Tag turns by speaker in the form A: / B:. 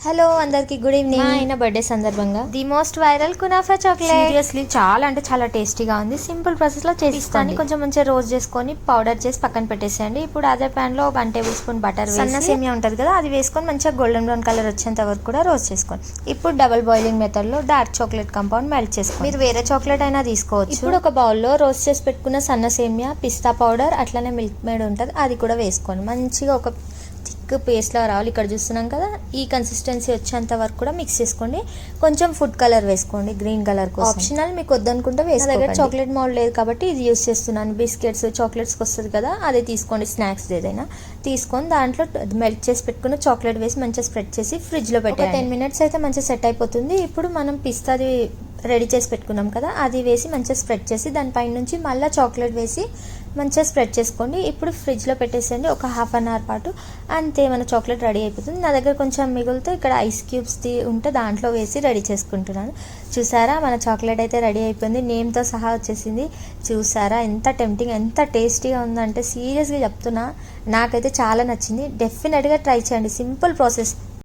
A: Hello అందరికి good evening. ఆయన birthday సందర్భంగా the most viral kunafa chocolate seriously చాలా అంటే చాలా టేస్టీగా ఉంది. సింపుల్ ప్రాసెస్ లో చేస్తాను. కొంచెం మంచిగా రోస్ట్ చేసుకొని పౌడర్ చేసి పక్కన పెట్టేసేయండి. ఇప్పుడు అదే ప్యాన్ లో 1 టేబుల్ స్పూన్ బటర్ సన్న సేమియా ఉంటుంది కదా, అది వేసుకొని మంచిగా గోల్డెన్ బ్రౌన్ కలర్ వచ్చేంత వరకు కూడా రోస్ట్ చేసుకోండి. ఇప్పుడు డబుల్ బాయిలింగ్ మెథడ్ లో డార్క్ చాక్లెట్ కాంపౌండ్ మెల్ట్ చేసుకోండి. మీరు వేరే చాక్లెట్ అయినా తీసుకోవచ్చు. ఇప్పుడు ఒక బౌల్లో రోస్ట్ చేసి పెట్టుకున్న సన్న సేమియా, పిస్తా పౌడర్, అట్లనే మిల్క్ మేడ్ ఉంటుంది, అది కూడా వేసుకోండి. మంచిగా ఒక థిక్ పేస్ట్లా రావాలి. ఇక్కడ చూస్తున్నాం కదా, ఈ కన్సిస్టెన్సీ వచ్చేంత వరకు కూడా మిక్స్ చేసుకోండి. కొంచెం ఫుడ్ కలర్ వేసుకోండి, గ్రీన్ కలర్ కోసం. ఆప్షనల్, మీకు వద్దనుకుంటే వేసుకోండి. దగ్గర చాక్లెట్ మౌల్డ్ లేదు కాబట్టి ఇది యూస్ చేస్తున్నాను. బిస్కెట్స్ చాక్లెట్స్కి వస్తుంది కదా, అదే తీసుకోండి. స్నాక్స్ ఏదైనా తీసుకొని దాంట్లో మెల్ట్ చేసి పెట్టుకున్న చాక్లెట్ వేసి మంచిగా స్ప్రెడ్ చేసి ఫ్రిడ్జ్లో పెట్టండి. 10 minutes అయితే మంచిగా సెట్ అయిపోతుంది. ఇప్పుడు మనం పిస్తాది రెడీ చేసి పెట్టుకున్నాం కదా, అది వేసి మంచిగా స్ప్రెడ్ చేసి దానిపైన నుంచి మళ్ళీ చాక్లెట్ వేసి మంచిగా స్ప్రెడ్ చేసుకోండి. ఇప్పుడు ఫ్రిడ్జ్లో పెట్టేసేయండి ఒక 1/2 hour పాటు. అంతే, మన చాక్లెట్ రెడీ అయిపోతుంది. నా దగ్గర కొంచెం మిగిలితే ఇక్కడ ఐస్ క్యూబ్స్ ఉంటే దాంట్లో వేసి రెడీ చేసుకుంటున్నాను. చూసారా, మన చాక్లెట్ అయితే రెడీ అయిపోయింది. నేమ్తో సహా వచ్చేసింది. చూసారా ఎంత టెంప్టింగ్, ఎంత టేస్టీగా ఉందంటే సీరియస్గా చెప్తున్నా, నాకైతే చాలా నచ్చింది. డెఫినెట్గా ట్రై చేయండి. Simple process.